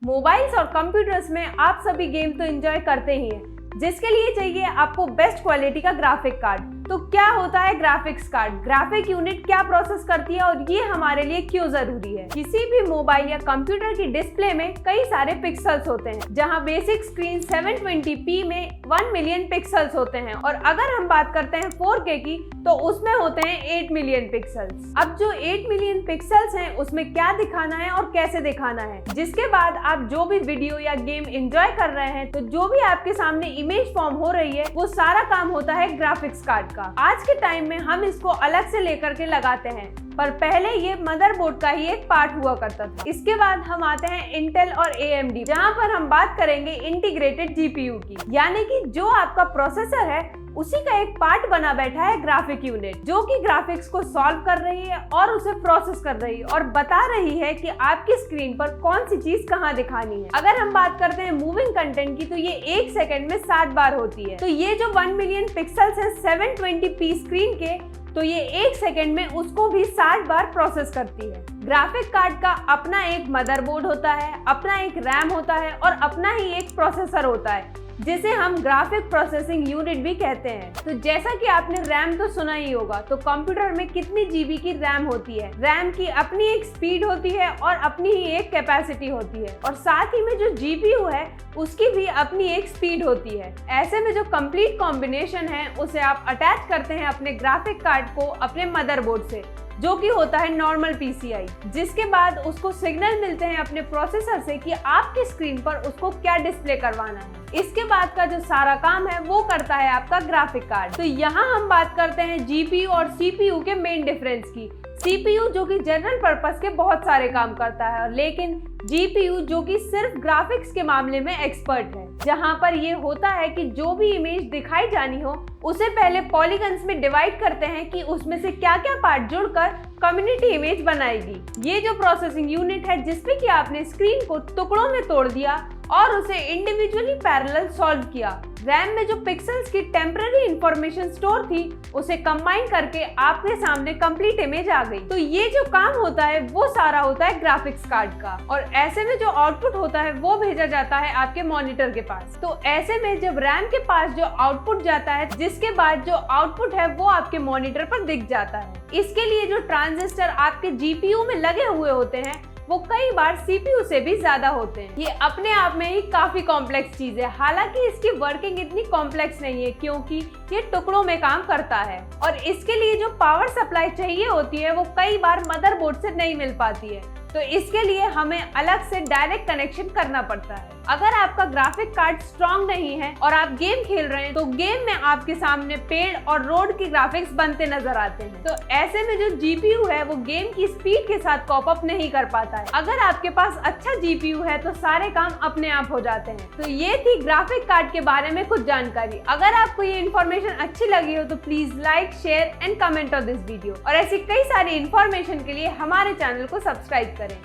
Mobiles और computers में आप सभी गेम तो एंजॉय करते ही हैं, जिसके लिए चाहिए आपको बेस्ट क्वालिटी का ग्राफिक कार्ड। तो क्या होता है ग्राफिक्स कार्ड, ग्राफिक यूनिट क्या प्रोसेस करती है और ये हमारे लिए क्यों जरूरी है। किसी भी मोबाइल या कंप्यूटर की डिस्प्ले में कई सारे पिक्सल्स होते हैं, जहां बेसिक स्क्रीन 720p में 1 मिलियन पिक्सल्स होते हैं और अगर हम बात करते हैं 4K की तो उसमें होते हैं 8 मिलियन पिक्सल्स। अब जो 8 मिलियन पिक्सल्स हैं उसमें क्या दिखाना है और कैसे दिखाना है, जिसके बाद आप जो भी वीडियो या गेम एंजॉय कर रहे हैं तो जो भी आपके सामने इमेज फॉर्म हो रही है वो सारा काम होता है ग्राफिक्स कार्ड का। आज के टाइम में हम इसको अलग से लेकर के लगाते हैं, पर पहले ये मदरबोर्ड का ही एक पार्ट हुआ करता था। इसके बाद हम आते हैं इंटेल और AMD, जहां पर हम बात करेंगे इंटीग्रेटेड GPU की, यानी कि जो आपका प्रोसेसर है उसी का एक पार्ट बना बैठा है ग्राफिक यूनिट, जो कि ग्राफिक्स को सॉल्व कर रही है और उसे प्रोसेस कर रही है और बता रही है कि आपकी स्क्रीन पर कौन सी चीज कहाँ दिखानी है। अगर हम बात करते हैं मूविंग कंटेंट की तो ये 1 सेकंड में 7 बार होती है। तो ये जो 1 मिलियन पिक्सल्स है 720p स्क्रीन के, तो ये 1 सेकंड में उसको भी 60 बार प्रोसेस करती है। ग्राफिक कार्ड का अपना एक मदरबोर्ड होता है, अपना एक रैम होता है और अपना ही एक प्रोसेसर होता है, जिसे हम ग्राफिक प्रोसेसिंग यूनिट भी कहते हैं। तो जैसा कि आपने रैम तो सुना ही होगा, तो कंप्यूटर में कितनी जीबी की रैम होती है। रैम की अपनी एक स्पीड होती है और अपनी ही एक कैपेसिटी होती है, और साथ ही में जो GPU है उसकी भी अपनी एक स्पीड होती है। ऐसे में जो कंप्लीट कॉम्बिनेशन है उसे आप अटैच करते हैं अपने ग्राफिक कार्ड को अपने मदरबोर्ड से, जो कि होता है नॉर्मल PCI, जिसके बाद उसको सिग्नल मिलते हैं अपने प्रोसेसर से कि आपकी स्क्रीन पर उसको क्या डिस्प्ले करवाना है। इसके बाद का जो सारा काम है वो करता है आपका ग्राफिक कार्ड। तो यहाँ हम बात करते हैं GPU और CPU के मेन डिफरेंस की। CPU जो कि जनरल पर्पस के बहुत सारे काम करता है, लेकिन GPU जो कि सिर्फ ग्राफिक्स के मामले में एक्सपर्ट है, जहां पर ये होता है कि जो भी इमेज दिखाई जानी हो उसे पहले पॉलीगन्स में डिवाइड करते हैं कि उसमें से क्या क्या पार्ट जुड़कर कम्युनिटी इमेज बनाएगी। ये जो प्रोसेसिंग यूनिट है जिसमें कि आपने स्क्रीन को टुकड़ों में तोड़ दिया और उसे इंडिविजुअली पैरेलल सॉल्व किया। रैम में जो पिक्सल्स की टेम्पररी इंफॉर्मेशन स्टोर थी उसे कंबाइन करके आपके सामने कंप्लीट इमेज आ गई। तो ये जो काम होता है वो सारा होता है ग्राफिक्स कार्ड का, और ऐसे में जो आउटपुट होता है वो भेजा जाता है आपके मॉनिटर के पास। तो ऐसे में जब रैम के पास जो आउटपुट जाता है, जिसके बाद जो आउटपुट है वो आपके मॉनिटर पर दिख जाता है। इसके लिए जो ट्रांजिस्टर आपके GPU में लगे हुए होते हैं वो कई बार CPU से भी ज्यादा होते हैं। ये अपने आप में ही काफी कॉम्प्लेक्स चीज है, हालांकि इसकी वर्किंग इतनी कॉम्प्लेक्स नहीं है क्योंकि ये टुकड़ों में काम करता है, और इसके लिए जो पावर सप्लाई चाहिए होती है वो कई बार मदरबोर्ड से नहीं मिल पाती है। तो इसके लिए हमें अलग से डायरेक्ट कनेक्शन करना पड़ता है। अगर आपका ग्राफिक कार्ड स्ट्रॉन्ग नहीं है और आप गेम खेल रहे हैं तो गेम में आपके सामने पेड़ और रोड की ग्राफिक्स बनते नजर आते हैं। तो ऐसे में जो GPU है वो गेम की स्पीड के साथ कॉप अप नहीं कर पाता है। अगर आपके पास अच्छा GPU है तो सारे काम अपने आप हो जाते हैं। तो ये थी ग्राफिक कार्ड के बारे में कुछ जानकारी। अगर आपको ये इन्फॉर्मेशन अच्छी लगी हो तो please like, share and comment on this video, और ऐसी कई सारी इन्फॉर्मेशन के लिए हमारे चैनल को सब्सक्राइब करें।